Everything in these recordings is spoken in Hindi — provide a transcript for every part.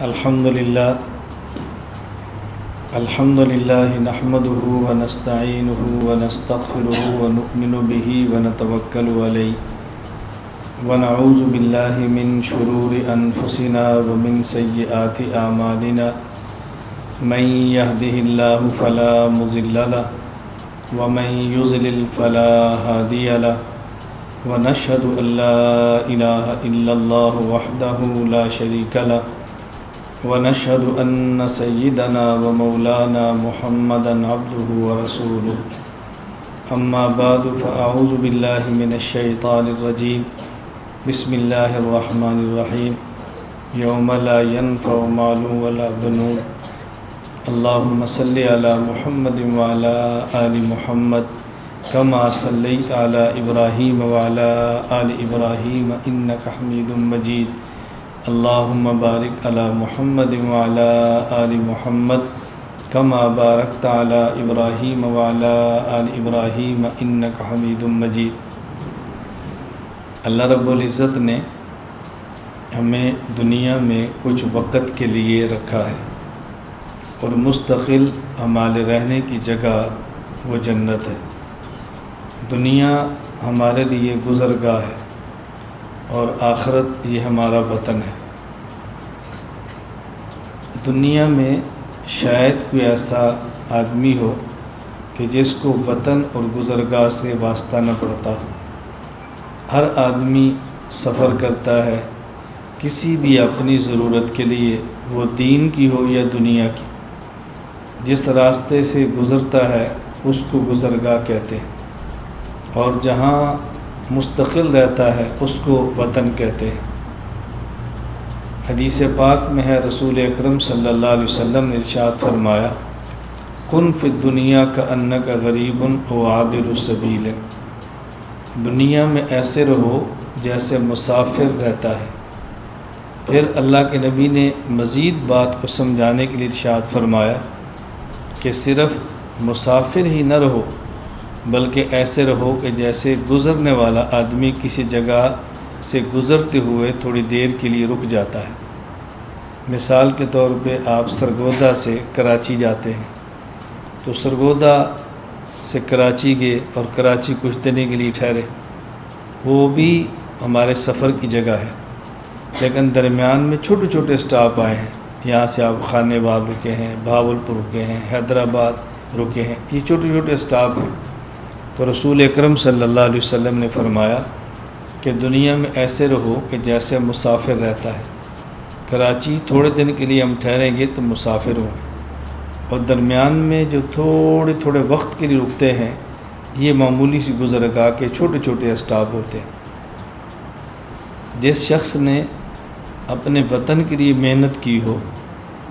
अल्हम्दुलिल्लाह नहमदुहु व नस्तईनुहु व नस्तग़फिरुहु व नु'मिनु बिही व नतवक्कलु अलैहि व नऊज़ु बिल्लाहि मिन शुरूरि अनफुसिना व मिन सय्यिआति आमालिना मन यहदिहिल्लाहु फला मुज़िल्ल लहु व मन युज़लिल फला हादिय लहु व नशहदु अल्ला इलाहा इल्लल्लाहु वहदहु ला शरीका लहु व नशहदु अन्न सय्यिदना व मौलाना मुहम्मदन अब्दुहु व रसूलुहु अम्मा बादु फ़अऊज़ु बिल्लाहि मिनश शैतानिर रजीम बिस्मिल्लाहिर रहमानिर रहीम यौम ला यनफ़उ मालुन वला बनून अल्लाहुम्मा सल्लि अला मुहम्मदिन व अला आलि मुहम्मद कमा सल्लैता अला इब्राहीम व अला आलि इब्राहीम इन्नका हमीदुम मजीद अल्लाहुम्मा बारिक अला मुहम्मदिन व अला आलि मुहम्मद कमा बारकता अला इब्राहीम व अला आलि इब्राहीम इन्नका हमीदुम मजीद। अल्लाह रब्बुल इज़्ज़त ने हमें दुनिया में कुछ वक़्त के लिए रखा है और मुस्तकिल हमारे रहने की जगह वो जन्नत है। दुनिया हमारे लिए गुज़रगाह है और आखिरत ये हमारा वतन है। दुनिया में शायद कोई ऐसा आदमी हो कि जिसको वतन और गुज़रगाह से वास्ता न पड़ता हो। हर आदमी सफ़र करता है किसी भी अपनी ज़रूरत के लिए, वो दीन की हो या दुनिया की। जिस रास्ते से गुज़रता है उसको गुज़रगाह कहते हैं और जहाँ मुस्तकिल रहता है उसको वतन कहते हैं। हदीस पाक में है, रसूल अकरम सल्लल्लाहु अलैहि वसल्लम ने इरशाद फरमाया, कुन फिद दुनिया का अन्नका गरीबुन व आबिरु सबील। दुनिया में ऐसे रहो जैसे मुसाफिर रहता है। फिर अल्लाह के नबी ने मज़ीद बात को समझाने के लिए इरशाद फरमाया कि सिर्फ़ मुसाफिर ही न रहो बल्कि ऐसे रहो कि जैसे गुज़रने वाला आदमी किसी जगह से गुज़रते हुए थोड़ी देर के लिए रुक जाता है। मिसाल के तौर पे आप सरगोदा से कराची जाते हैं तो सरगोदा से कराची गए और कराची कुछ देने के लिए ठहरे, वो भी हमारे सफ़र की जगह है। लेकिन दरमियान में छोटे छोटे स्टॉप आए हैं। यहाँ से आप खानेवाल रुके हैं, भावलपुर रुके हैं, हैदराबाद रुके हैं, ये छोटे छोटे स्टॉप हैं। तो रसूल अकरम सल्लल्लाहु अलैहि वसल्लम ने फरमाया कि दुनिया में ऐसे रहो कि जैसे मुसाफिर रहता है। कराची थोड़े दिन के लिए हम ठहरेंगे तो मुसाफिर होंगे और दरमियान में जो थोड़े थोड़े वक्त के लिए रुकते हैं ये मामूली सी गुज़रगाह के छोटे छोटे स्टॉप होते हैं। जिस शख्स ने अपने वतन के लिए मेहनत की हो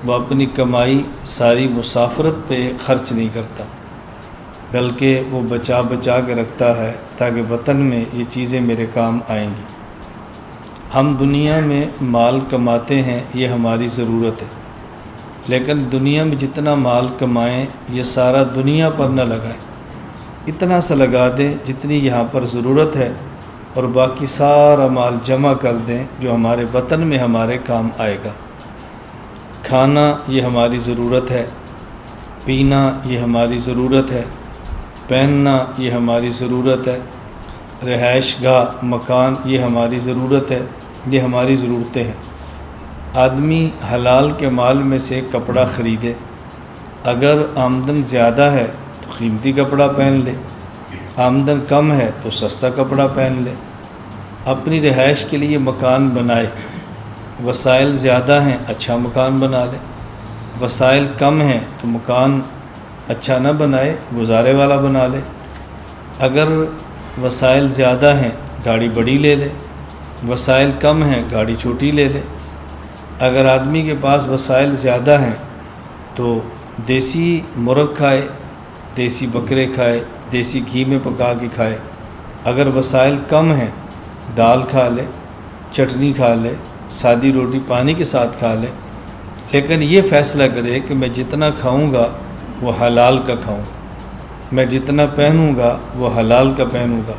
वह अपनी कमाई सारी मुसाफरत पे ख़र्च नहीं करता बल्कि वो बचा बचा के रखता है ताकि वतन में ये चीज़ें मेरे काम आएंगी। हम दुनिया में माल कमाते हैं, ये हमारी ज़रूरत है, लेकिन दुनिया में जितना माल कमाएं ये सारा दुनिया पर न लगाएं। इतना सा लगा दें जितनी यहाँ पर ज़रूरत है और बाकी सारा माल जमा कर दें जो हमारे वतन में हमारे काम आएगा। खाना ये हमारी ज़रूरत है, पीना ये हमारी ज़रूरत है, पहनना ये हमारी ज़रूरत है, रिहाइशगाह मकान ये हमारी ज़रूरत है, ये हमारी ज़रूरतें हैं। आदमी हलाल के माल में से कपड़ा ख़रीदे, अगर आमदन ज़्यादा है तो कीमती कपड़ा पहन ले, आमदन कम है तो सस्ता कपड़ा पहन ले। अपनी रिहाइश के लिए मकान बनाए, वसाइल ज़्यादा हैं अच्छा मकान बना ले, वसाइल कम हैं तो मकान अच्छा न बनाए गुजारे वाला बना ले। अगर वसाइल ज़्यादा हैं गाड़ी बड़ी ले ले, वसाइल कम हैं गाड़ी छोटी ले ले। अगर आदमी के पास वसाइल ज़्यादा हैं तो देसी मुर्ग खाए, देसी बकरे खाए, देसी घी में पका के खाए। अगर वसाइल कम हैं दाल खा ले, चटनी खा ले, सादी रोटी पानी के साथ खा ले। लेकिन ये फ़ैसला करे कि मैं जितना खाऊंगा वो हलाल का खाऊंगा, मैं जितना पहनूंगा वो हलाल का पहनूंगा,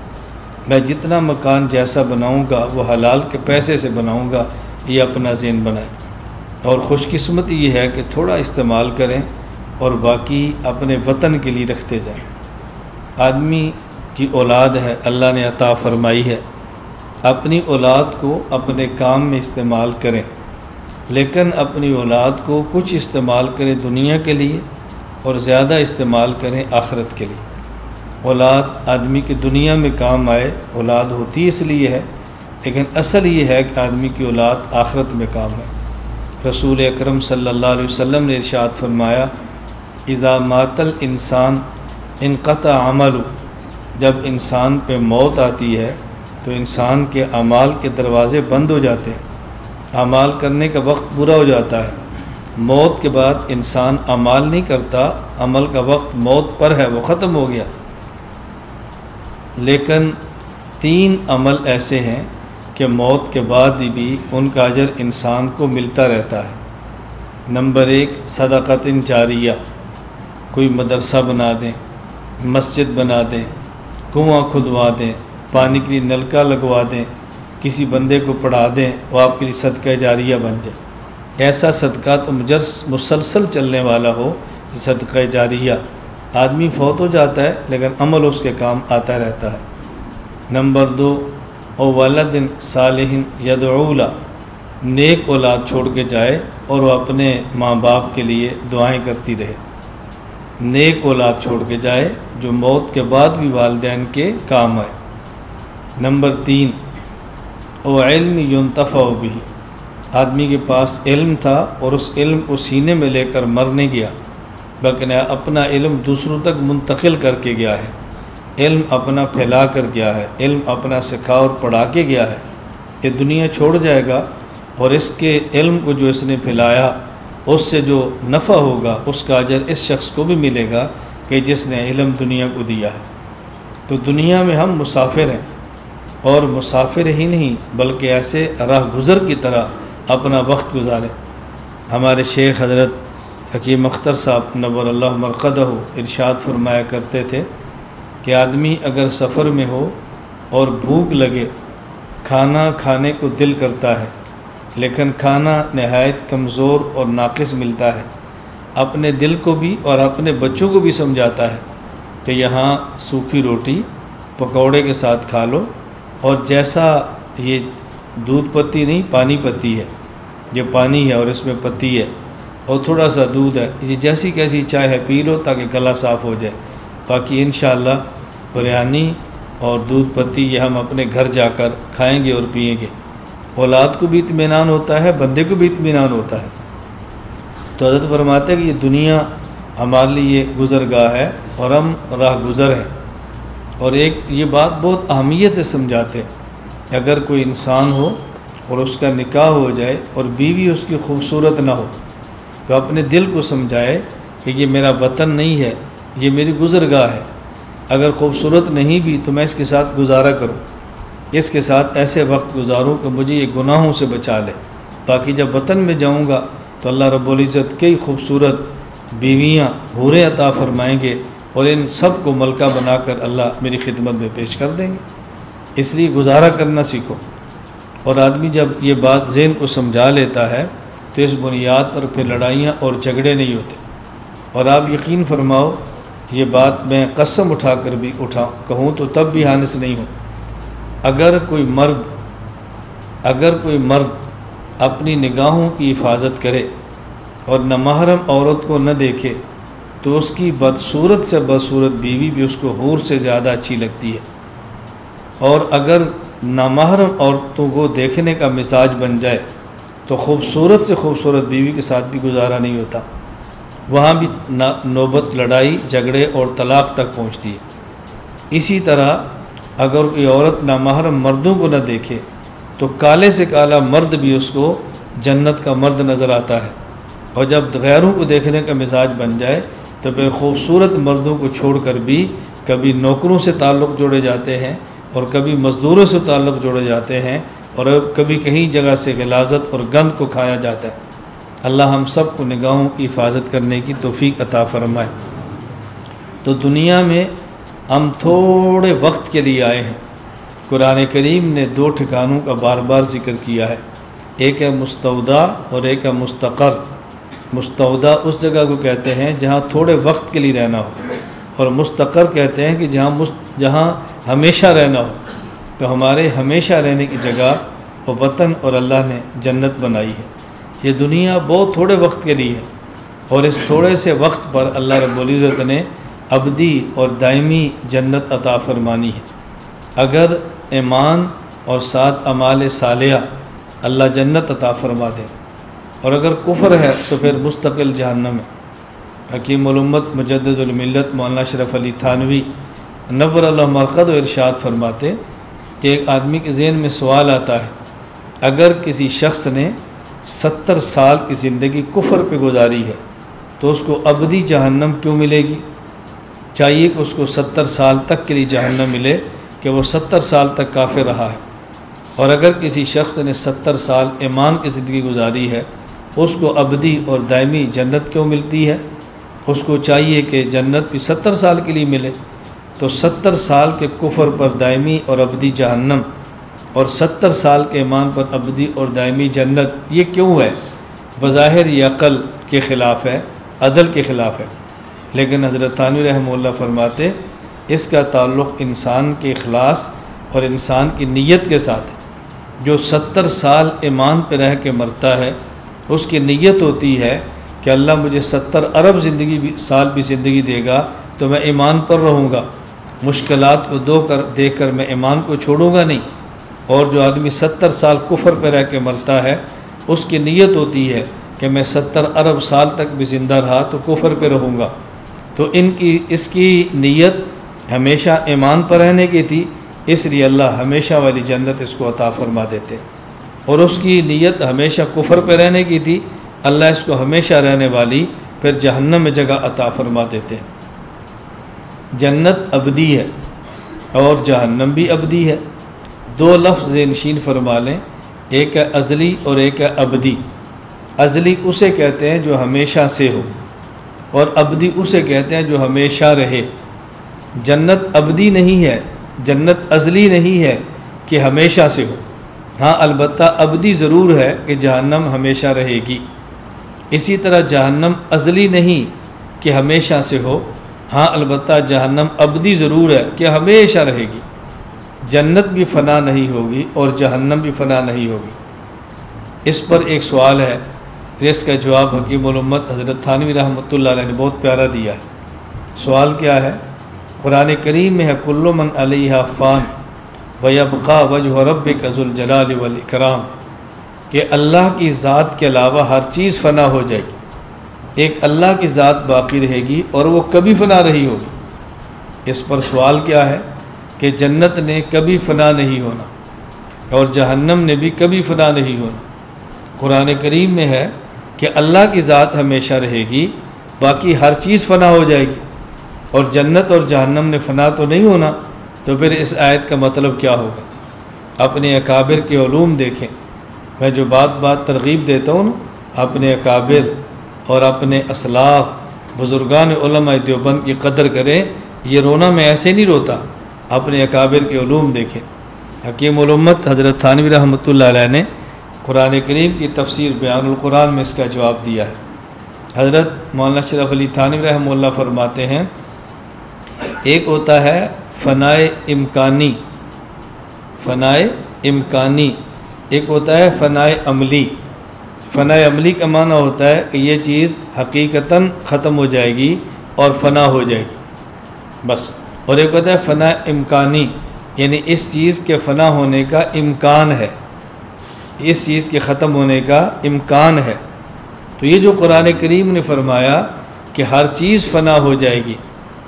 मैं जितना मकान जैसा बनाऊंगा वो हलाल के पैसे से बनाऊंगा। ये अपना ज़हन बनाए। और ख़ुशकिस्मती ये है कि थोड़ा इस्तेमाल करें और बाकी अपने वतन के लिए रखते जाएं। आदमी की औलाद है, अल्लाह ने अता फ़रमाई है, अपनी औलाद को अपने काम में इस्तेमाल करें, लेकिन अपनी औलाद को कुछ इस्तेमाल करें दुनिया के लिए और ज़्यादा इस्तेमाल करें आखिरत के लिए। औलाद आदमी की दुनिया में काम आए, औलाद होती इसलिए है, लेकिन असल ये है कि आदमी की औलाद आखिरत में काम है। रसूल अकरम सल्लल्लाहु अलैहि वसल्लम ने इरशाद फरमाया, इज़ा मातल इंसान इनक़ता अमलु, जब इंसान पे मौत आती है तो इंसान के अमाल के दरवाज़े बंद हो जाते हैं, अमाल करने का वक्त पूरा हो जाता है। मौत के बाद इंसान अमाल नहीं करता, अमल का वक्त मौत पर है, वो ख़त्म हो गया। लेकिन 3 अमल ऐसे हैं कि मौत के बाद भी उनका अजर इंसान को मिलता रहता है। नंबर 1 सदक़तन जारिया, कोई मदरसा बना दें, मस्जिद बना दें, कुआं खुदवा दें, पानी के लिए नलका लगवा दें, किसी बंदे को पढ़ा दें, वो आपके लिए सदका जारिया बन जाए। ऐसा सदका तो मुसलसल चलने वाला हो, सदका जारिया। आदमी फौत हो जाता है लेकिन अमल उसके काम आता रहता है। नंबर 2 ओ वलदिन सालिहिन यदऊला, नेक औलाद छोड़ के जाए और वो अपने माँ बाप के लिए दुआएं करती रहे। नेक औलाद छोड़ के जाए जो मौत के बाद भी वालिदैन के काम आए। नंबर 3 ओ इल्म युन्तफ़अ बिही, आदमी के पास इल्म था और उस इल्म को सीने में लेकर मर नहीं गया, बल्कि अपना इल्म दूसरों तक मुंतकिल करके गया है, इल्म अपना फैला कर गया है, इल्म अपना सिखा और पढ़ा के गया है। ये दुनिया छोड़ जाएगा और इसके इल्म को जो इसने फैलाया उससे जो नफ़ा होगा उसका अजर इस शख्स को भी मिलेगा कि जिसने इल्म दुनिया को दिया है। तो दुनिया में हम मुसाफिर हैं, और मुसाफिर ही नहीं बल्कि ऐसे राह गुज़र की तरह अपना वक्त गुजारें। हमारे शेख हज़रत हकीम अख्तर साहब नव्वरल्लाहु मरक़दहू इरशाद फरमाया करते थे कि आदमी अगर सफ़र में हो और भूख लगे, खाना खाने को दिल करता है लेकिन खाना नहायत कमज़ोर और नाक़िस मिलता है, अपने दिल को भी और अपने बच्चों को भी समझाता है कि यहाँ सूखी रोटी पकौड़े के साथ खा लो, और जैसा ये दूध पत्ती नहीं पानी पत्ती है, ये पानी है और इसमें पत्ती है और थोड़ा सा दूध है, ये जैसी कैसी चाय है पी लो ताकि गला साफ़ हो जाए। बाकी इंशाअल्लाह बिरयानी और दूध पत्ती ये हम अपने घर जाकर खाएंगे और पिएंगे। औलाद को भी इत्मीनान होता है, बंदे को भी इत्मीनान होता है। तो हज़रत फरमाते हैं कि ये दुनिया हमारे लिए गुज़रगाह है और हम राह गुज़र हैं। और एक ये बात बहुत अहमियत से समझाते हैं, अगर कोई इंसान हो और उसका निकाह हो जाए और बीवी उसकी खूबसूरत ना हो तो अपने दिल को समझाए कि ये मेरा वतन नहीं है, ये मेरी गुज़रगाह है। अगर खूबसूरत नहीं भी तो मैं इसके साथ गुजारा करूं, इसके साथ ऐसे वक्त गुजारूं कि मुझे ये गुनाहों से बचा ले। बाकी जब वतन में जाऊंगा तो अल्लाह रब्बुल इज़्ज़त कई खूबसूरत बीवियाँ हूरें अता फरमाएंगे और इन सब को मलका बनाकर अल्लाह मेरी खिदमत में पेश कर देंगे। इसलिए गुजारा करना सीखो। और आदमी जब ये बात ज़हन को समझा लेता है तो इस बुनियाद पर फिर लड़ाइयाँ और झगड़े नहीं होते। और आप यकीन फरमाओ, ये बात मैं कसम उठा कर भी कहूँ तो तब भी हानिस नहीं हूँ, अगर कोई मर्द अपनी निगाहों की हिफाजत करे और नामहरम औरत को न देखे तो उसकी बदसूरत से बदसूरत बीवी भी उसको हूर से ज़्यादा अच्छी लगती है। और अगर नामहरम औरतों को देखने का मिजाज बन जाए तो खूबसूरत से खूबसूरत बीवी के साथ भी गुजारा नहीं होता, वहाँ भी नौबत लड़ाई झगड़े और तलाक़ तक पहुँचती है। इसी तरह अगर कोई औरत नामहरम मर्दों को न देखे तो काले से काला मर्द भी उसको जन्नत का मर्द नज़र आता है। और जब गैरों को देखने का मिजाज बन जाए तो फिर खूबसूरत मर्दों को छोड़कर भी कभी नौकरों से ताल्लुक़ जोड़े जाते हैं और कभी मज़दूरों से ताल्लुक़ जोड़े जाते हैं और कभी कहीं जगह से गिलाज़त और गंद को खाया जाता है। अल्लाह हम सब को निगाहों की हिफाजत करने की तौफ़ीक अता फ़रमाए। तो दुनिया में हम थोड़े वक्त के लिए आए हैं। कुरान करीम ने 2 ठिकानों का बार बार ज़िक्र किया है। एक है मुस्तौदा और एक है मुस्तक़र। मुस्तौदा उस जगह को कहते हैं जहाँ थोड़े वक्त के लिए रहना हो, और मुस्तक़र कहते हैं कि जहाँ हमेशा रहना हो। तो हमारे हमेशा रहने की जगह और वतन और अल्लाह ने जन्नत बनाई है। ये दुनिया बहुत थोड़े वक्त के लिए है, और इस थोड़े से वक्त पर अल्लाह रब्बुल इज़्ज़त ने अबदी और दायमी जन्नत अता फरमानी है। अगर ईमान और साथ अमाल सालिहा अल्लाह जन्नत अता फरमा दे, और अगर कुफ्र है तो फिर मुस्तकिल जहन्नम है। हकीमुल उम्मत मुजद्दिदुल मिल्लत मौलाना अशरफ अली थानवी नव्वरल्लाहु मरक़दहु इरशाद फरमाते कि एक आदमी के ज़हन में सवाल आता है, अगर किसी शख्स ने 70 साल की ज़िंदगी कुफ्र पे गुजारी है तो उसको अबदी जहन्नम क्यों मिलेगी? चाहिए कि उसको 70 साल तक के लिए जहन्नम मिले कि वो 70 साल तक काफिर रहा है। और अगर किसी शख्स ने 70 साल ईमान की ज़िंदगी गुजारी है उसको अबदी और दायमी जन्नत क्यों मिलती है? उसको चाहिए कि जन्नत भी 70 साल के लिए मिले। तो 70 साल के कुफ्र पर दायमी और अबदी जहन्नम और 70 साल के ईमान पर अबदी और दायमी जन्नत, ये क्यों है? बज़ाहिर ये अक़ल के ख़िलाफ़ है, अदल के ख़िलाफ़ है। लेकिन हज़रत थानवी रहमतुल्लाह फरमाते इसका ताल्लुक़ इंसान के इखलास और इंसान की नीयत के साथ है। जो 70 साल ईमान पर रह के मरता है उसकी नीयत होती है कि अल्लाह मुझे 70 अरब साल भी ज़िंदगी देगा तो मैं ईमान पर रहूँगा, मुश्किलात को देख कर मैं ईमान को छोड़ूंगा नहीं। और जो आदमी 70 साल कुफ्र पर रह के मरता है उसकी नीयत होती है कि मैं 70 अरब साल तक भी ज़िंदा रहा तो कुफ्र पर रहूँगा। तो इसकी नीयत हमेशा ईमान पर रहने की थी, इसलिए अल्लाह हमेशा वाली जन्नत इसको अता फरमा देते। और उसकी नीयत हमेशा कुफ्र पर रहने की थी, अल्लाह इसको हमेशा रहने वाली फिर जहन्नम में जगह अता फरमा देते। जन्नत अबदी है और जहन्नम भी अबदी है। दो लफ्ज़ नशीन फरमा लें, एक है अज़ली और एक है अबदी। अज़ली उसे कहते हैं जो हमेशा से हो, और अबदी उसे कहते हैं जो हमेशा रहे। जन्नत अबदी नहीं है, जन्नत अज़ली नहीं है कि हमेशा से हो। हाँ, अलबत्ता अबदी ज़रूर है कि जहन्नम हमेशा रहेगी। इसी तरह जहन्नम अज़ली नहीं कि हमेशा से हो। हाँ, अलबत्ता जहन्नम अबदी ज़रूर है कि हमेशा रहेगी। जन्नत भी फ़ना नहीं होगी और जहन्नम भी फ़ना नहीं होगी। इस पर एक सवाल है जिसका जवाब हकीमुल उम्मत हज़रत थानवी रहमतुल्लाह अलैह ने बहुत प्यारा दिया है। सवाल क्या है? कुरान करीम में है कुल्लु मन अलैहा फ़ान व यबक़ा वजहु रब्बिका ज़ुल जलाली वल इकराम, कि अल्लाह की ज़ात के अलावा हर चीज़ फ़ना हो जाएगी, एक अल्लाह की ज़ात बाकी रहेगी और वो कभी फ़ना रही होगी। इस पर सवाल क्या है कि जन्नत ने कभी फ़ना नहीं होना और जहन्नम ने भी कभी फ़ना नहीं होना। कुरान करीम में है कि अल्लाह की ज़ात हमेशा रहेगी, बाकी हर चीज़ फ़ना हो जाएगी, और जन्नत और जहन्नम ने फ़ना तो नहीं होना। तो फिर इस आयत का मतलब क्या होगा? अपने अकाबिर के उलूम देखें। मैं जो बात तरगीब देता हूँ ना, अपने अकाबिर और अपने असलाफ बुज़ुर्गान उलमा देवबंद की कदर करें। ये रोना मैं ऐसे नहीं रोता, अपने अकाबिर के उलूम देखें। हकीमुल उम्मत हज़रत थानवी रहमतुल्लाह अलैह ने कुरान करीम की तफसीर बयानुल कुरान में इसका जवाब दिया है। हज़रत मौलाना अशरफ अली थानवी रहमतुल्लाह फरमाते हैं, एक होता है फ़नाए इम्कानी, एक होता है फ़नाए अमली। फ़नाए अमली का माना होता है कि ये चीज़ हकीकतन ख़त्म हो जाएगी और फ़ना हो जाएगी बस। और एक होता है फ़नाए इम्कानी, यानी इस चीज़ के फ़ना होने का इम्कान है, इस चीज़ के ख़त्म होने का इम्कान है। तो ये जो कुरान करीम ने फरमाया कि हर चीज़ फ़ना हो जाएगी,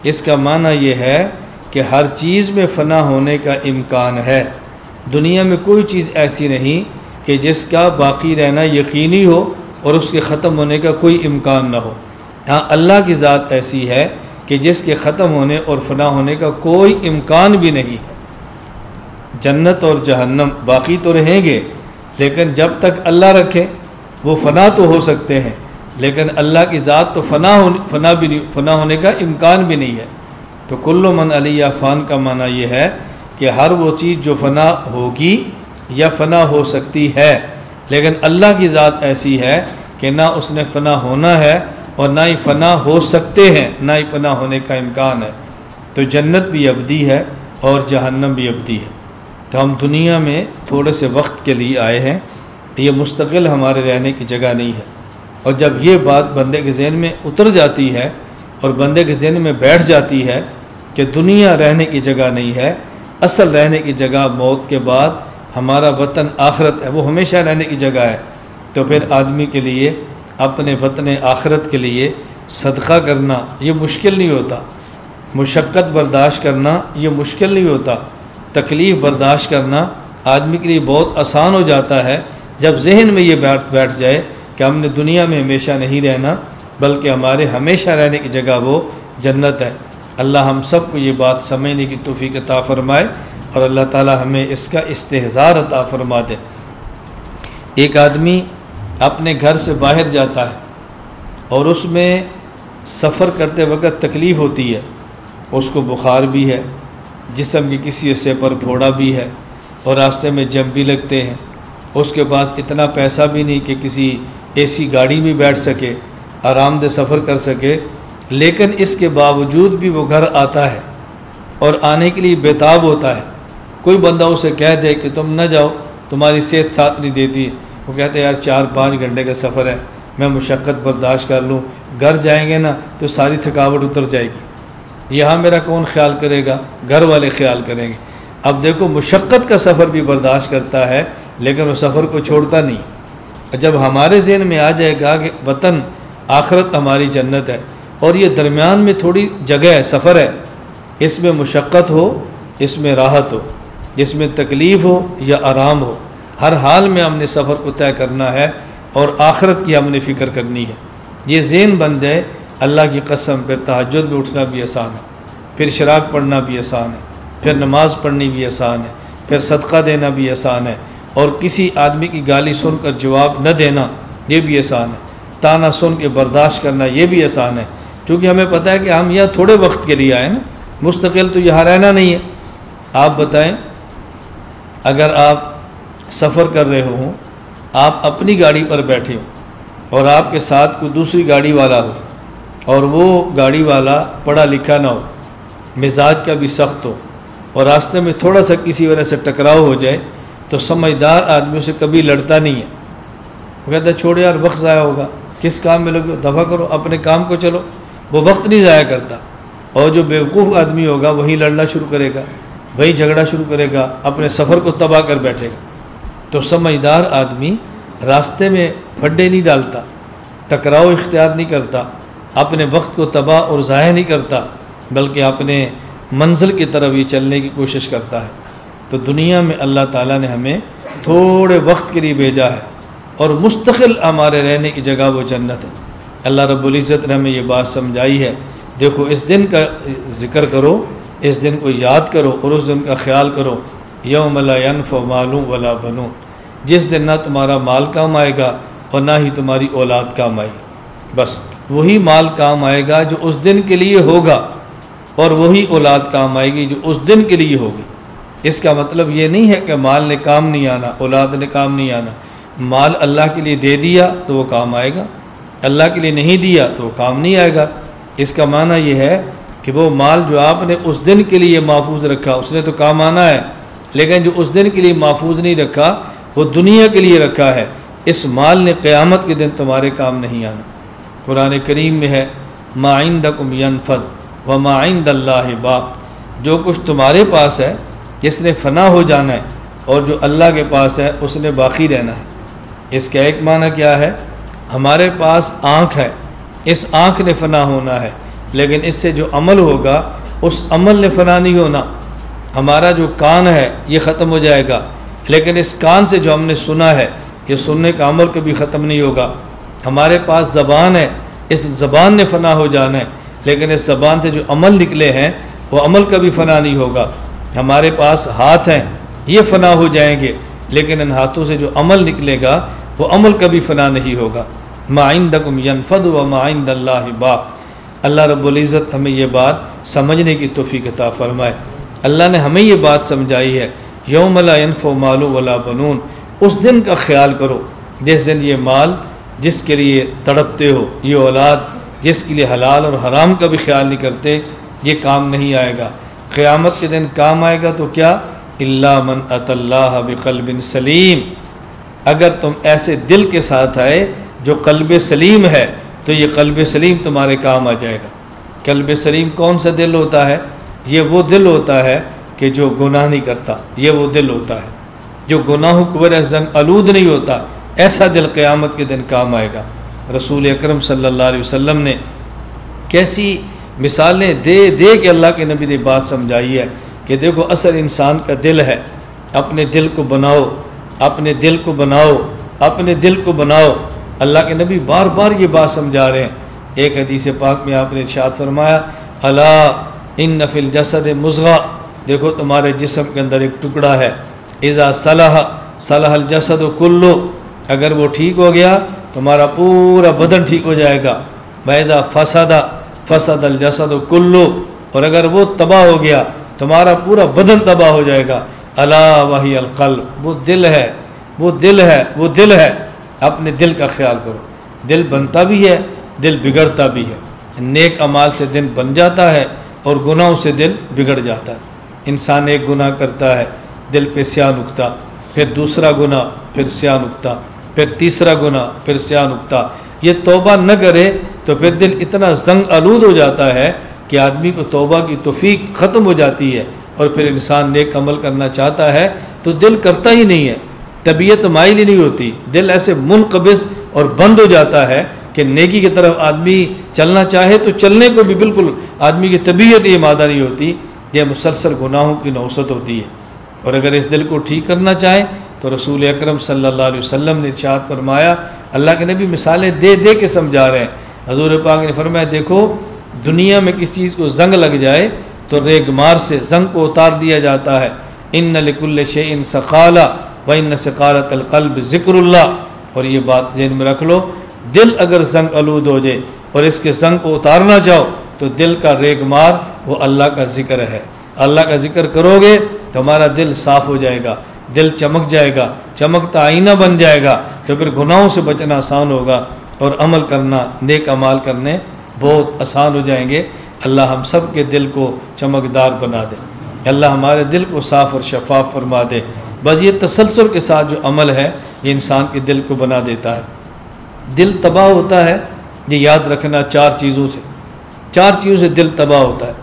इसका माना ये है कि हर चीज़ में फ़ना होने का इम्कान है। दुनिया में कोई चीज़ ऐसी नहीं कि जिसका बाकी रहना यकीनी हो और उसके ख़त्म होने का कोई इम्कान ना हो। हाँ, अल्लाह की ज़ात ऐसी है कि जिसके ख़त्म होने और फ़ना होने का कोई इम्कान भी नहीं है। जन्नत और जहन्नम बाकी तो रहेंगे, लेकिन जब तक अल्लाह रखे वो फ़ना तो हो सकते हैं, लेकिन अल्लाह की ज़ात तो फ़ना होने का इम्कान भी नहीं है। तो कुल्लु मन अलैहा फ़ान का माना ये है कि हर वो चीज़ जो फ़ना होगी या फ़ना हो सकती है, लेकिन अल्लाह की ज़ात ऐसी है कि ना उसने फ़ना होना है और ना ही फ़ना हो सकते हैं, ना ही फ़ना होने का इम्कान है। तो जन्नत भी अबदी है और जहन्नम भी अबदी है। तो हम दुनिया में थोड़े से वक्त के लिए आए हैं, ये मुस्तकिल हमारे रहने की जगह नहीं है। और जब ये बात बंदे के ज़हन में उतर जाती है और बंदे के ज़हन में बैठ जाती है कि दुनिया रहने की जगह नहीं है, असल रहने की जगह मौत के बाद हमारा वतन आखिरत है, वो हमेशा रहने की जगह है। तो फिर आदमी के लिए अपने वतन आखिरत के लिए सदका करना ये मुश्किल नहीं होता, मुशक्क़त बर्दाश्त करना ये मुश्किल नहीं होता, तकलीफ़ बर्दाश्त करना आदमी के लिए बहुत आसान हो जाता है जब जहन में ये बैठ जाए कि हमने दुनिया में हमेशा नहीं रहना, बल्कि हमारे हमेशा रहने की जगह वो जन्नत है। अल्लाह हम सब को ये बात समझने की तौफीक अता फ़रमाए और अल्लाह ताला हमें इसका इस्तेहज़ार अता फ़रमा दे। एक आदमी अपने घर से बाहर जाता है और उसमें सफ़र करते वक्त तकलीफ़ होती है, उसको बुखार भी है, जिस्म के किसी हिस्से पर फोड़ा भी है और रास्ते में जम भी लगते हैं। उसके पास इतना पैसा भी नहीं कि किसी ऐसी गाड़ी में बैठ सके, आरामदेह सफ़र कर सके, लेकिन इसके बावजूद भी वो घर आता है और आने के लिए बेताब होता है। कोई बंदा उसे कह दे कि तुम न जाओ, तुम्हारी सेहत साथ नहीं देती, वो कहते यार 4-5 घंटे का सफ़र है, मैं मुशक्क़त बर्दाश्त कर लूँ, घर जाएंगे ना तो सारी थकावट उतर जाएगी, यहाँ मेरा कौन ख्याल करेगा, घर वाले ख्याल करेंगे। अब देखो मुशक्क़त का सफ़र भी बर्दाश्त करता है लेकिन वो सफ़र को छोड़ता नहीं। जब हमारे ज़हन में आ जाएगा कि वतन आखिरत हमारी जन्नत है और ये दरमियान में थोड़ी जगह है, सफ़र है, इसमें मुशक्क़त हो, इसमें राहत हो, इसमें तकलीफ़ हो या आराम हो, हर हाल में हमने सफ़र को तय करना है और आखिरत की हमने फ़िक्र करनी है। ये ज़हन बन जाए, अल्लाह की कसम फिर तहज्जुद में उठना भी आसान है, फिर शराक पढ़ना भी आसान है, फिर नमाज़ पढ़नी भी आसान है, फिर सदका देना भी आसान है, और किसी आदमी की गाली सुनकर जवाब न देना ये भी आसान है, ताना सुन के बर्दाश्त करना ये भी आसान है, क्योंकि हमें पता है कि हम यहाँ थोड़े वक्त के लिए आए ना, मुस्तकिल तो यहाँ रहना नहीं है। आप बताएं, अगर आप सफ़र कर रहे हों, आप अपनी गाड़ी पर बैठे हो और आपके साथ कोई दूसरी गाड़ी वाला हो और वो गाड़ी वाला पढ़ा लिखा ना हो, मिजाज का भी सख्त हो और रास्ते में थोड़ा सा किसी वजह से टकराव हो जाए तो समझदार आदमी से कभी लड़ता नहीं है। वो कहता है छोड़ यार, वक्त ज़ाया होगा, किस काम में लगे, दफ़ा करो, अपने काम को चलो। वो वक्त नहीं ज़ाया करता। और जो बेवकूफ़ आदमी होगा वही लड़ना शुरू करेगा, वही झगड़ा शुरू करेगा, अपने सफ़र को तबाह कर बैठेगा। तो समझदार आदमी रास्ते में फड्डे नहीं डालता, टकराव इख्तियार नहीं करता, अपने वक्त को तबाह और ज़ाया नहीं करता, बल्कि अपने मंजिल की तरफ ही चलने की कोशिश करता है। तो दुनिया में अल्लाह ताला ने हमें थोड़े वक्त के लिए भेजा है और मुस्तकिल हमारे रहने की जगह वो जन्नत है। अल्लाह रब्बुल इज़्ज़त ने हमें ये बात समझाई है। देखो, इस दिन का ज़िक्र करो, इस दिन को याद करो और उस दिन का ख्याल करो। यौम ला यनफ़उ मालुन वला बनून, जिस दिन ना तुम्हारा माल काम आएगा और ना ही तुम्हारी औलाद काम आएगी। बस वही माल काम आएगा जो उस दिन के लिए होगा और वही औलाद काम आएगी जो उस दिन के लिए होगी। इसका मतलब ये नहीं है कि माल ने काम नहीं आना, औलाद ने काम नहीं आना। माल अल्लाह के लिए दे दिया तो वो काम आएगा, अल्लाह के लिए नहीं दिया तो वो काम नहीं आएगा। इसका माना ये है कि वो माल जो आपने उस दिन के लिए महफूज रखा उसने तो काम आना है, लेकिन जो उस दिन के लिए महफूज नहीं रखा वो दुनिया के लिए रखा है। इस माल ने क़यामत के दिन तुम्हारे काम नहीं आना। कुरान करीम में है, मा इंदकुम यनफद व मा इंदल्लाहि बाक़, जो कुछ तुम्हारे पास है जिसने फ़ना हो जाना है और जो अल्लाह के पास है उसने बाकी रहना है। इसका एक माना क्या है, हमारे पास आँख है, इस आँख ने फ़ना होना है, लेकिन इससे जो अमल होगा उस अमल ने फ़ना नहीं होना। हमारा जो कान है ये ख़त्म हो जाएगा, लेकिन इस कान से जो हमने सुना है ये सुनने का अमल कभी ख़त्म नहीं होगा। हमारे पास ज़बान है, इस ज़बान ने फ़ना हो जाना है, लेकिन इस ज़बान से जो अमल निकले हैं वो अमल कभी फ़ना नहीं होगा। हमारे पास हाथ हैं, ये फ़ना हो जाएंगे, लेकिन इन हाथों से जो अमल निकलेगा वो अमल कभी फ़ना नहीं होगा। मा इंदकुम यनफद व मा इंदल्लाहि बाक़। अल्लाह रब्बुल इज़्ज़त हमें ये बात समझने की तौफ़ीक़ अता फ़रमाए। अल्लाह ने हमें ये बात समझाई है, यौम ला यनफ़उ मालुन वला बनून, उस दिन का ख्याल करो जिस दिन ये माल जिसके लिए तड़पते हो, ये औलाद जिसके लिए हलाल और हराम का भी ख्याल नहीं करते, ये काम नहीं आएगा। क़यामत के दिन काम आएगा तो क्या, इल्ला मन अतल्लाह बिक़ल्बिन सलीम, अगर तुम ऐसे दिल के साथ आए जो क़ल्ब सलीम है तो ये क़ल्ब सलीम तुम्हारे काम आ जाएगा। क़ल्ब सलीम कौन सा दिल होता है? ये वो दिल होता है कि जो गुनाह नहीं करता, ये वो दिल होता है जो गुनाहों की वजह से आलूद नहीं होता। ऐसा दिल क़यामत के दिन काम आएगा। रसूल अकरम सल्लल्लाहु अलैहि वसल्लम ने कैसी मिसालें दे दे के अल्लाह के नबी ने बात समझाई है कि देखो असल इंसान का दिल है, अपने दिल को बनाओ, अपने दिल को बनाओ, अपने दिल को बनाओ। अल्लाह के नबी बार बार ये बात समझा रहे हैं। एक हदीस पाक में आपने इरशाद फरमाया, अला इन्न फिल जसद मुज़ग़ा, देखो तुम्हारे जिस्म के अंदर एक टुकड़ा है, इज़ा सलह सलहल जसद कुल्लु, अगर वो ठीक हो गया तुम्हारा पूरा बदन ठीक हो जाएगा। वैज़ा फसदा फसदल जसद कुल्लु, और अगर वो तबाह हो गया तुम्हारा पूरा बदन तबाह हो जाएगा। अला वही अल क़ल्ब, वो दिल है, वो दिल है, वो दिल है। अपने दिल का ख्याल करो। दिल बनता भी है, दिल बिगड़ता भी है। नेक अमाल से दिल बन जाता है और गुनाहों से दिल बिगड़ जाता है। इंसान एक गुनाह करता है, दिल पे स्याह नुक्ता, फिर दूसरा गुनाह, फिर स्याह नुक्ता, फिर तीसरा गुनाह, फिर स्याह नुक्ता। ये तौबा न करे तो फिर दिल इतना जंग आलूद हो जाता है कि आदमी को तौबा की तौफीक ख़त्म हो जाती है और फिर इंसान नेक अमल करना चाहता है तो दिल करता ही नहीं है, तबीयत माइल ही नहीं होती। दिल ऐसे मुनक़बिज़ और बंद हो जाता है कि नेकी की तरफ आदमी चलना चाहे तो चलने को भी बिल्कुल आदमी की तबीयत ये मादा नहीं होती। यह मुसलसल गुनाहों की नौसत होती है। और अगर इस दिल को ठीक करना चाहे तो रसूल अकरम सल्लल्लाहु अलैहि वसल्लम ने इरशाद फरमाया, अल्लाह के नबी मिसालें दे दे के समझा रहे हैं। हज़ूर पाक ने फरमाया, देखो दुनिया में किसी चीज़ को जंग लग जाए तो रेगमार से जंग को उतार दिया जाता है। इन्न लिकुल्लि शैइन सक़ाला व इन्न सक़ालतल क़ल्ब ज़िक्रुल्लाह। और ये बात ज़हन में रख लो, दिल अगर जंग आलूद हो जाए और इसके जंग को उतारना चाहो तो दिल का रेगमार वो अल्लाह का ज़िक्र है। अल्लाह का ज़िक्र करोगे तो हमारा दिल साफ़ हो जाएगा, दिल चमक जाएगा, चमकता आईना बन जाएगा, तो फिर गुनाहों से बचना आसान होगा और अमल करना, नेक अमाल करने बहुत आसान हो जाएंगे। अल्लाह हम सब के दिल को चमकदार बना दे, अल्लाह हमारे दिल को साफ़ और शफाफ फरमा दे। बस ये तसलसल के साथ जो अमल है ये इंसान के दिल को बना देता है। दिल तबाह होता है, ये याद रखना, चार चीज़ों से दिल तबाह होता है।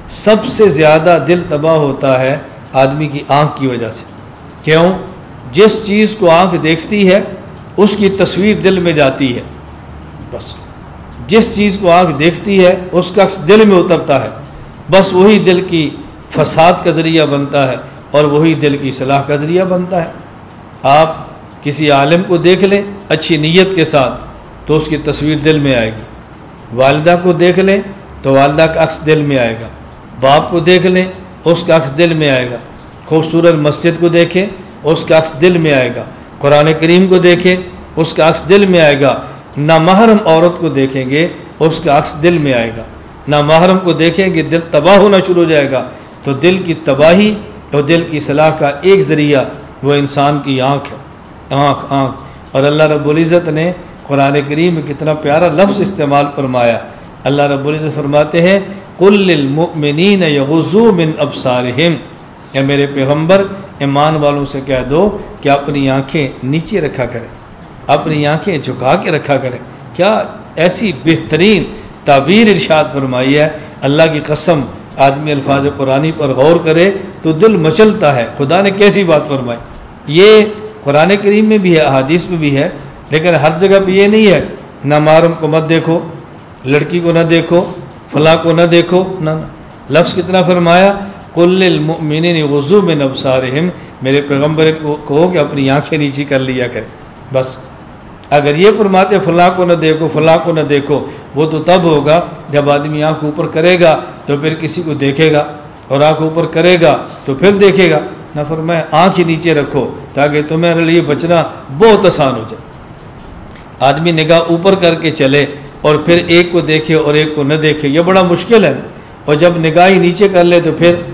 सबसे ज़्यादा दिल तबाह होता है आदमी की आँख की वजह से। क्यों? जिस चीज़ को आँख देखती है उसकी तस्वीर दिल में जाती है। बस जिस चीज़ को आँख देखती है उसका दिल में उतरता है, बस वही दिल की फसाद का ज़रिया बनता है और वही दिल की सलाह का ज़रिया बनता है। आप किसी आलिम को देख लें अच्छी नीयत के साथ तो उसकी तस्वीर दिल में आएगी। वालिदा को देख लें तो वालिदा का अक्स दिल में आएगा। बाप को देख लें उसका अक्स दिल में आएगा। खूबसूरत मस्जिद को देखें उसका अक्स दिल में आएगा। कुरान करीम को देखें उसका अक्स दिल में आएगा। नामहरम औरत को देखेंगे उसका अक्स दिल में आएगा। नामहरम को देखेंगे दिल तबाह होना शुरू हो जाएगा। तो दिल की तबाही और दिल की सलाह का एक ज़रिया वो इंसान की आँख है। आँख और अल्लाह रब्बुल इज़्ज़त ने कुरान करीम में कितना प्यारा लफ्ज़ इस्तेमाल फरमाया। अल्लाह रब्बुल इज़्ज़त फरमाते हैं, कुल लिल मुमिनीन यग़ुज़्ज़ू मिन अब्सारिहिम, या मेरे पैगम्बर ईमान वालों से कह दो कि अपनी आँखें नीचे रखा करें, अपनी आँखें झुका के रखा करें। क्या ऐसी बेहतरीन ताबीर इरशाद फरमाई है। अल्लाह की कसम, आदमी अल्फाज कुरानी पर गौर करे तो दिल मचलता है। खुदा ने कैसी बात फरमाई। ये कुरान करीम में भी है, अहादीस में भी है, लेकिन हर जगह पे ये नहीं है ना महरम को मत देखो, लड़की को न देखो, फलां को न देखो, ना ना। लफ्ज़ कितना फरमाया, कुल लिल मुमिनीन यग़ुज़्ज़ू मिन अब्सारिहिम, मेरे पैगम्बर को कहो कि अपनी आँखें नीची कर लिया करें। बस अगर ये फरमाते फ़लाँ को न देखो, फ़लाँ को न देखो, वो तो तब होगा जब आदमी आँख ऊपर करेगा तो फिर किसी को देखेगा, और आँख ऊपर करेगा तो फिर देखेगा। ना फरमाया आँख ही नीचे रखो ताकि तुम्हारे लिए बचना बहुत आसान हो जाए। आदमी निगाह ऊपर करके चले और फिर एक को देखे और एक को न देखे, ये बड़ा मुश्किल है ना। और जब निगाह ही नीचे कर ले तो फिर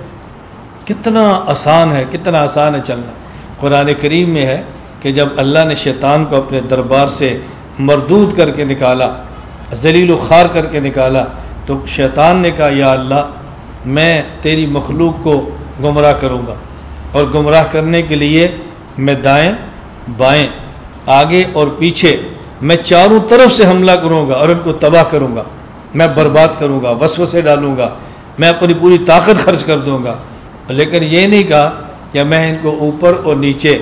कितना आसान है, कितना आसान है चलना। कुरान करीम में है कि जब अल्लाह ने शैतान को अपने दरबार से मरदूद करके निकाला, ज़लील ख़ार करके निकाला, तो शैतान ने कहा या अल्लाह मैं तेरी मखलूक को गुमराह करूँगा और गुमराह करने के लिए मैं दाएं बाएं आगे और पीछे मैं चारों तरफ से हमला करूँगा और उनको तबाह करूँगा, मैं बर्बाद करूँगा, वसवसे डालूँगा, मैं अपनी पूरी ताकत खर्च कर दूँगा। लेकिन ये नहीं कहा कि मैं इनको ऊपर और नीचे,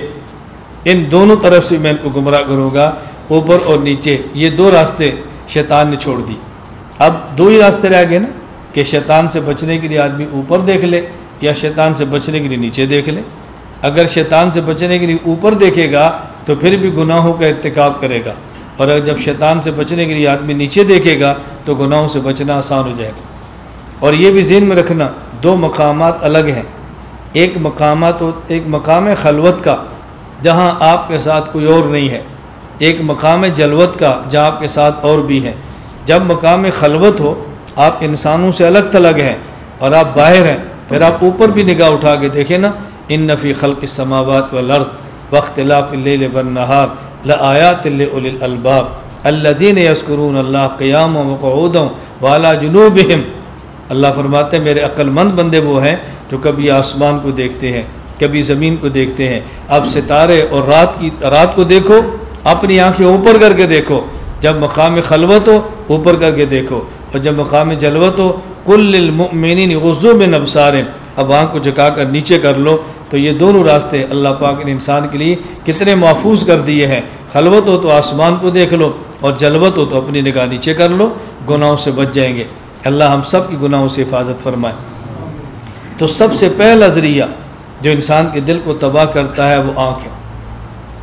इन दोनों तरफ से मैं इनको गुमराह करूँगा, ऊपर और नीचे। ये दो रास्ते शैतान ने छोड़ दी। अब दो ही रास्ते रह गए ना, कि शैतान से बचने के लिए आदमी ऊपर देख ले या शैतान से बचने के लिए नीचे देख ले। अगर शैतान से बचने के लिए ऊपर देखेगा तो फिर भी गुनाहों का इर्तिकाब करेगा, और अगर जब शैतान से बचने के लिए आदमी नीचे देखेगा तो गुनाहों से बचना आसान हो जाएगा। और ये भी ज़हन में रखना, दो मकामात अलग हैं। एक मकाम है खलवत का जहाँ आपके साथ कोई और नहीं है, एक मकाम है जलवत का जहाँ आपके साथ और भी है। जब मकाम खलवत हो, आप इंसानों से अलग थलग हैं और आप बाहर हैं, फिर आप ऊपर भी निगाह उठा के देखें ना, इन्न फ़ी खल्क़िस समावाति वल अर्ज़ वख्तिलाफ़िल लैलि वन नहार लआयातिन लिउलिल अलबाब अल्लज़ीना यज़्कुरून अल्लाह क़ियामन व क़ुऊदन व अला जुनूबिहिम। अल्लाह फरमाते हैं मेरे अक्लमंद बंदे वो हैं जो कभी आसमान को देखते हैं, कभी ज़मीन को देखते हैं। अब सितारे और रात को देखो, अपनी आँखें ऊपर करके देखो। जब मकाम खलवत हो ऊपर करके देखो, और जब मकाम जलवत हो कुल लिल मुमिनीन यग़ुज़्ज़ू मिन अबसारिहिम, अब आँख को झुका कर नीचे कर लो। तो ये दोनों रास्ते अल्लाह पाक ने इंसान के लिए कितने महफूज कर दिए हैं। खलवत हो तो आसमान को देख लो, और जलवत हो तो अपनी निगाह नीचे कर लो, गुनाहों से बच जाएंगे। अल्लाह हम सब की गुनाहों से हिफाजत फरमाए। तो सबसे पहला ज़रिया जो इंसान के दिल को तबाह करता है वो आँख है।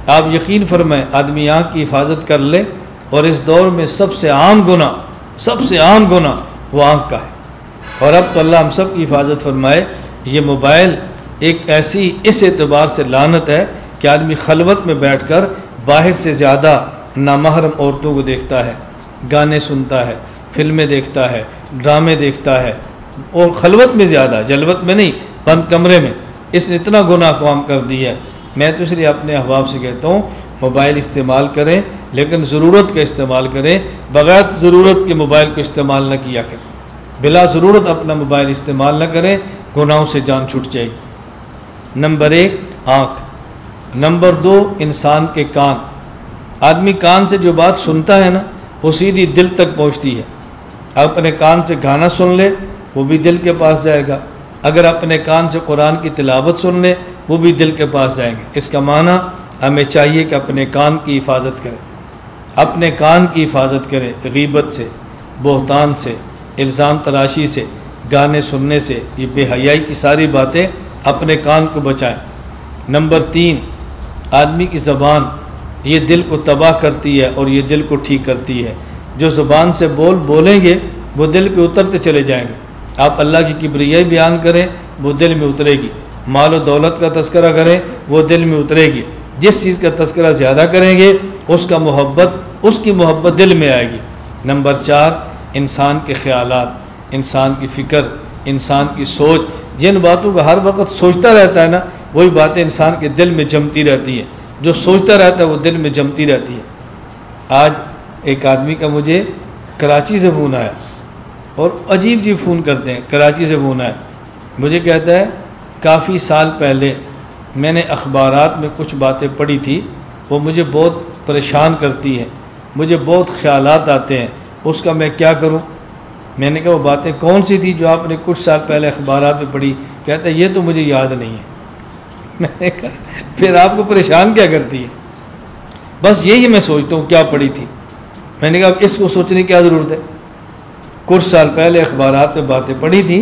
आप यकीन फरमाएँ, आदमी आँख की हिफाजत कर ले, और इस दौर में सबसे आम गुनाह वो आँख का है। और अब तो अल्लाह हम सब की हिफाजत फरमाए। ये मोबाइल एक ऐसी इस एतबार से लानत है कि आदमी खलवत में बैठकर बाहर से ज़्यादा नामहरम औरतों को देखता है, गाने सुनता है, फिल्में देखता है, ड्रामे देखता है, और खलवत में ज़्यादा, जलवत में नहीं, बंद कमरे में। इसने इतना गुनाह काम कर दिया है। मैं तो इसलिए अपने अहबाब से कहता हूँ मोबाइल इस्तेमाल करें, लेकिन ज़रूरत का इस्तेमाल करें, बग़ैर ज़रूरत के मोबाइल को इस्तेमाल न किया करें। बिला ज़रूरत अपना मोबाइल इस्तेमाल न करें, गुनाहों से जान छूट जाएगी। नंबर 1 आँख। नंबर 2 इंसान के कान। आदमी कान से जो बात सुनता है ना, वो सीधी दिल तक पहुँचती है। अपने कान से गाना सुन ले, वो भी दिल के पास जाएगा। अगर अपने कान से कुरान की तिलावत सुन ले, वो भी दिल के पास जाएंगे। इसका माना हमें चाहिए कि अपने कान की हिफाजत करें, अपने कान की हिफाजत करें गीबत से, बोहतान से, इल्ज़ाम तराशी से, गाने सुनने से, ये बेहयाई की सारी बातें, अपने कान को बचाएं। नंबर 3 आदमी की ज़बान, ये दिल को तबाह करती है और ये दिल को ठीक करती है। जो ज़ुबान से बोलेंगे वो दिल पे उतरते चले जाएंगे। आप अल्लाह की किब्रियाई बयान करें, वो दिल में उतरेगी। माल और दौलत का तस्करा करें, वो दिल में उतरेगी। जिस चीज़ का तस्करा ज़्यादा करेंगे उसकी मोहब्बत दिल में आएगी। नंबर 4 इंसान के ख़यालात, इंसान की फ़िक्र, इंसान की सोच, जिन बातों का हर वक्त सोचता रहता है ना, वही बातें इंसान के दिल में जमती रहती हैं। जो सोचता रहता है वो दिल में जमती रहती है। आज एक आदमी का मुझे कराची से फ़ोन आया, और अजीब फ़ोन करते हैं। कराची से फ़ोन आया, मुझे कहता है काफ़ी साल पहले मैंने अखबारात में कुछ बातें पढ़ी थी, वो मुझे बहुत परेशान करती हैं, मुझे बहुत ख़यालात आते हैं, उसका मैं क्या करूं? मैंने कहा वो बातें कौन सी थी जो आपने कुछ साल पहले अखबारात में पढ़ी? कहता है ये तो मुझे याद नहीं है। मैंने कहा फिर आपको परेशान क्या करती है? बस यही मैं सोचता हूँ क्या पढ़ी थी। मैंने कहा अब इसको सोचने की क्या ज़रूरत है? कुछ साल पहले अखबारात में बातें पढ़ी थी,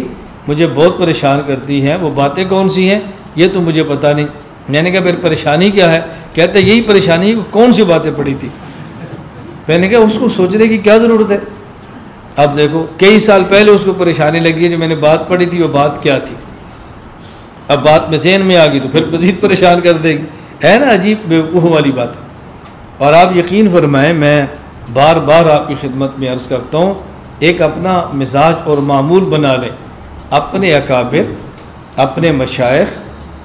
मुझे बहुत परेशान करती हैं, वो बातें कौन सी हैं ये तो मुझे पता नहीं। मैंने कहा फिर परेशानी क्या है? कहते यही परेशानी है, कौन सी बातें पढ़ी थी। मैंने कहा उसको सोचने की क्या ज़रूरत है? अब देखो कई साल पहले उसको परेशानी लगी है, जो मैंने बात पढ़ी थी वो बात क्या थी। अब बात में ज़हन में आ गई तो फिर मज़ीद परेशान कर देगी, है ना, अजीब बेवकूफ़ों वाली बात है। और आप यकीन फरमाएँ, मैं बार बार आपकी खिदमत में अर्ज़ करता हूँ, एक अपना मिजाज और मामूल बना लें। अपने अकाबिर, अपने मशाइख,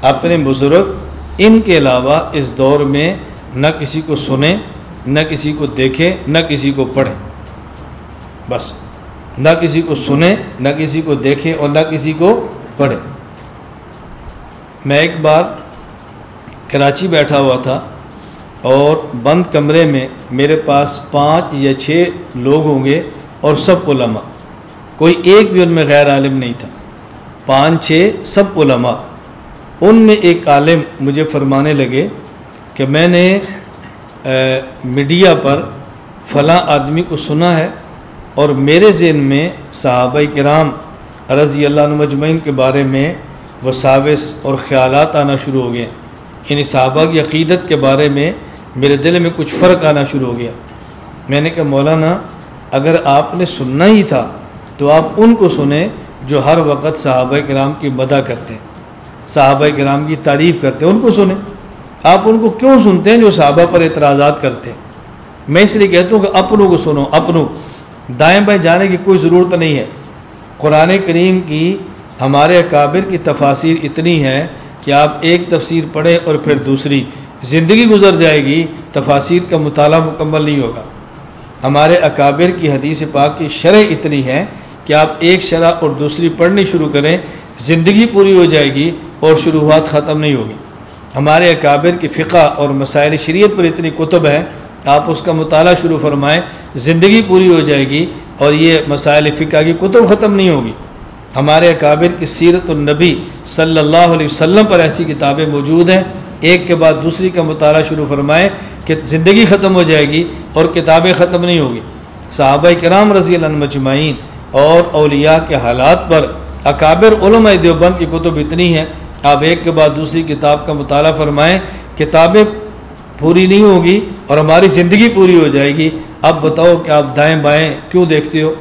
अपने बुज़ुर्ग, इनके अलावा इस दौर में न किसी को सुने, न किसी को देखे, न किसी को पढ़े। बस न किसी को सुने, न किसी को देखे और न किसी को पढ़े। मैं एक बार कराची बैठा हुआ था और बंद कमरे में मेरे पास 5 या 6 लोग होंगे और सब उलमा, कोई एक भी उनमें गैर आलिम नहीं था, 5-6 सब उलमा। उनमें एक आलिम मुझे फरमाने लगे कि मैंने मीडिया पर फ़लाँ आदमी को सुना है और मेरे ज़हन में सहाबाए किराम रज़ी अल्लाह अन्हुम अजमईन के बारे में वसाविस और ख़यालात आना शुरू हो गए। यानी सहाबा की अक़ीदत के बारे में मेरे दिल में कुछ फ़र्क आना शुरू हो गया। मैंने कहा मौलाना, अगर आपने सुनना ही था तो आप उनको सुने जो हर वक़्त सहाबाए किराम की मदह करते हैं, सहाबाए किराम की तारीफ़ करते हैं, उनको सुने। आप उनको क्यों सुनते हैं जो सहाबा पर एतराज़ात करते हैं? मैं इसलिए कहता हूँ कि अपनों को सुनो, अपनों दाएँ बाएँ जाने की कोई ज़रूरत नहीं है। कुरान करीम की हमारे अकाबिर की तफासिर इतनी है कि आप एक तफसीर पढ़ें और फिर दूसरी, ज़िंदगी गुजर जाएगी, तफासिर का मुताला मुकम्मल नहीं होगा। हमारे अकाबिर की हदीस पाक की शरह इतनी है कि आप एक शरह और दूसरी पढ़नी शुरू करें, ज़िंदगी पूरी हो जाएगी और शुरुआत ख़त्म नहीं होगी। हमारे अकाबिर की फ़िक़ा और मसाइल शरीयत पर इतनी कुतुब है, आप उसका मुताला शुरू फरमाएँ, ज़िंदगी पूरी हो जाएगी और ये मसाइल फ़िक़ा की कुतुब ख़त्म नहीं होगी। हमारे अकाबिर की सीरत नबी सल्लल्लाहु अलैहि वसल्लम पर ऐसी किताबें मौजूद हैं, एक के बाद दूसरी का मुताला शुरू फरमाएँ कि ज़िंदगी ख़त्म हो जाएगी और किताबें ख़त्म नहीं होगी। सहाबाए किराम रज़ी अल्लाह अन्हुम अजमईन और औलिया के हालात पर अकाबिर उलमा देवबंद की कुतुब इतनी हैं, आप एक के बाद दूसरी किताब का मुताला फरमाएँ, किताबें पूरी नहीं होगी और हमारी ज़िंदगी पूरी हो जाएगी। अब बताओ कि आप दाएँ बाएँ क्यों देखते हो,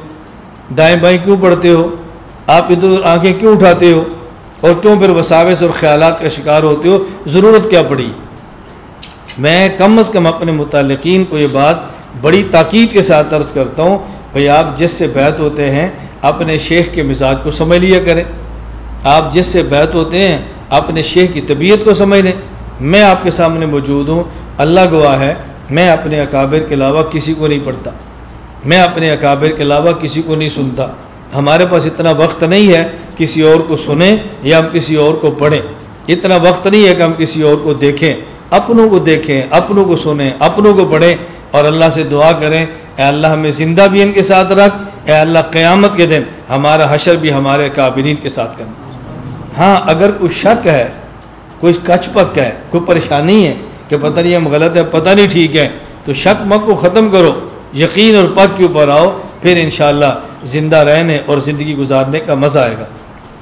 दाएँ बाएँ क्यों पढ़ते हो, आप इधर आंखें क्यों उठाते हो और क्यों फिर वसाविस और ख़यालात का शिकार होते हो? ज़रूरत क्या पड़ी? मैं कम अज़ कम अपने मुताल्लिकीन को ये बात बड़ी ताकीद के साथ अर्ज़ करता हूँ, भाई आप जिससे बैत होते हैं अपने शेख के मिजाज को समझ लिया करें। आप जिससे बैत होते हैं अपने शेख की तबीयत को समझ लें। मैं आपके सामने मौजूद हूँ, अल्लाह गवाह है, मैं अपने अकाबिर के अलावा किसी को नहीं पढ़ता, मैं अपने अकाबिर के अलावा किसी को नहीं सुनता। हमारे पास इतना वक्त नहीं है किसी और को सुने या हम किसी और को पढ़ें, इतना वक्त नहीं है कि हम किसी और को देखें। अपनों को देखें, अपनों को सुने, अपनों को पढ़ें और अल्लाह से दुआ करें, ए अल्लाह हमें ज़िंदा भी इनके साथ रख, ए अल्लाह क़यामत के दिन हमारा हशर भी हमारे काबिरीन के साथ करना। हाँ, अगर कोई शक है, कोई कचपक है, कोई परेशानी है कि पता नहीं हम गलत है, पता नहीं ठीक है, तो शक मक को ख़त्म करो, यकीन और पक के ऊपर आओ, फिर इंशाअल्लाह ज़िंदा रहने और ज़िंदगी गुजारने का मज़ा आएगा।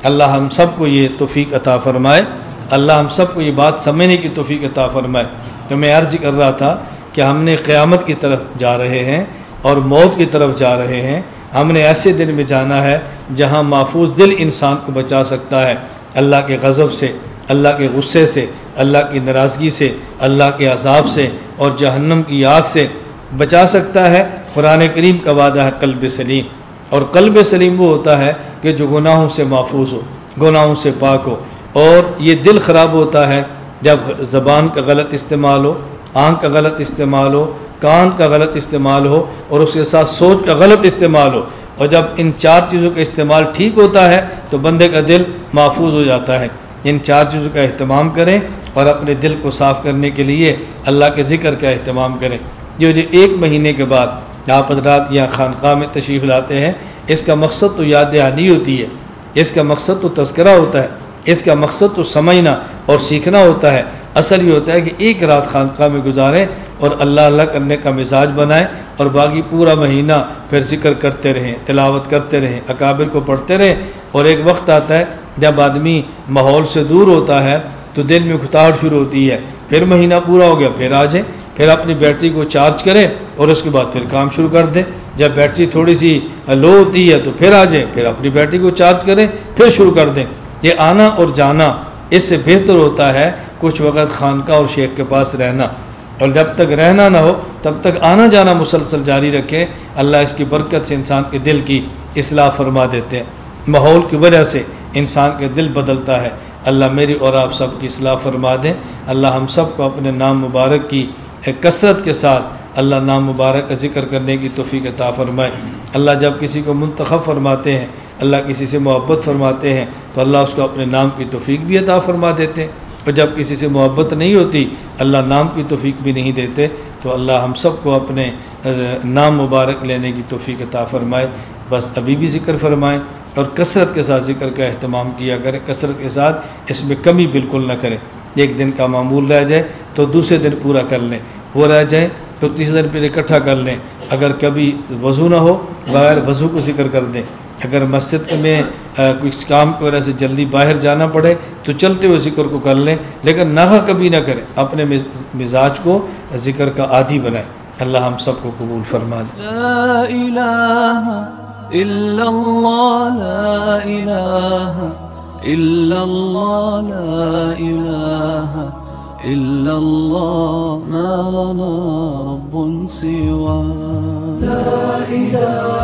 अल्लाह हम सब को ये तौफ़ीक़ अता फ़रमाए, अल्लाह हम सब को ये बात समझने की तौफ़ीक़ अता फ़रमाए। तो मैं अर्ज़ कर रहा था कि हमने क़यामत की तरफ जा रहे हैं और मौत की तरफ जा रहे हैं। हमने ऐसे दिन में जाना है जहाँ महफूज दिल इंसान को बचा सकता है अल्लाह के गज़ब से, अल्लाह के गुस्से से, अल्लाह की नाराज़गी से, अल्लाह के अज़ाब से और जहन्नम की आग से बचा सकता है। कुरान करीम का वादा है क़ल्ब सलीम, और क़ल्ब सलीम वो होता है कि जो गुनाहों से महफूज हो, गुनाहों से पाक हो। और ये दिल ख़राब होता है जब ज़बान का गलत इस्तेमाल हो, आँख का गलत इस्तेमाल हो, कान का गलत इस्तेमाल हो और उसके साथ सोच का गलत इस्तेमाल हो। और जब इन 4 चीज़ों का इस्तेमाल ठीक होता है तो बंदे का दिल महफूज हो जाता है। इन 4 चीज़ों का अहतमाम करें और अपने दिल को साफ़ करने के लिए अल्लाह के ज़िक्र का अहतमाम करें। जो 1 महीने के बाद आप हज़रात यहाँ खानक़ाह में तशरीफ़ लाते हैं, इसका मकसद तो याद दहानी होती है, इसका मकसद तो तज़किरा होता है, इसका मकसद तो समझना और सीखना होता है। असल ये होता है कि एक रात खानक़ाह में गुजारें और अल्लाह अल्लाह करने का मिजाज बनाएं और बाकी पूरा महीना फिर ज़िक्र करते रहें, तिलावत करते रहें, अकाबिर को पढ़ते रहें। और एक वक्त आता है जब आदमी माहौल से दूर होता है तो दिल में घुटाहट शुरू होती है, फिर महीना पूरा हो गया फिर आ जाए, फिर अपनी बैटरी को चार्ज करें और उसके बाद फिर काम शुरू कर दें। जब बैटरी थोड़ी सी लो होती है तो फिर आ जाए, फिर अपनी बैटरी को चार्ज करें, फिर शुरू कर दें। ये आना और जाना इससे बेहतर होता है कुछ वक़्त खानक़ाह और शेख के पास रहना, और जब तक रहना ना हो तब तक आना जाना मुसलसल जारी रखें। अल्लाह इसकी बरकत से इंसान के दिल की इस्लाह फरमा देते हैं, माहौल की वजह से इंसान के दिल बदलता है। अल्लाह मेरी और आप सब की इस्लाह फरमा दें। अल्लाह हम सब को अपने नाम मुबारक की कसरत के साथ अल्लाह नाम मुबारक का ज़िक्र करने की तौफ़ीक़ अता फ़रमाए। अल्लाह जब किसी को मुंतखब फरमाते हैं, अल्लाह किसी से मोहब्बत फरमाते हैं तो अल्लाह उसको अपने नाम की तौफ़ीक़ भी अता फ़रमा देते हैं, और जब किसी से मोहब्बत नहीं होती, अल्लाह नाम की तौफ़ीक़ भी नहीं देते, तो अल्लाह हम सब को अपने नाम मुबारक लेने की तौफ़ीक़ अता फ़रमाए। बस अभी भी ज़िक्र फरमाएँ और कसरत के साथ ज़िक्र का अहतमाम किया करें, कसरत के साथ इसमें कमी बिल्कुल न करें। एक दिन का मामूल रह जाए तो दूसरे दिन पूरा कर लें, वो रह जाए तो तीसरे दिन फिर इकट्ठा कर लें। अगर कभी वज़ू ना हो, बगैर वज़ू को ज़िक्र कर दें। अगर मस्जिद में कुछ काम की वजह से जल्दी बाहर जाना पड़े तो चलते हुए ज़िक्र को कर लें, लेकिन नागा कभी ना करें, अपने मिजाज को ज़िक्र का आदी बनाएं। अल्लाह हम सबको कबूल फरमा दे। ला इलाहा इल्लल्लाह, ला इलाहा इल्लल्लाह, ला इलाहा इल्लल्लाह, मा लना रब्बुन सिवा। ला इलाहा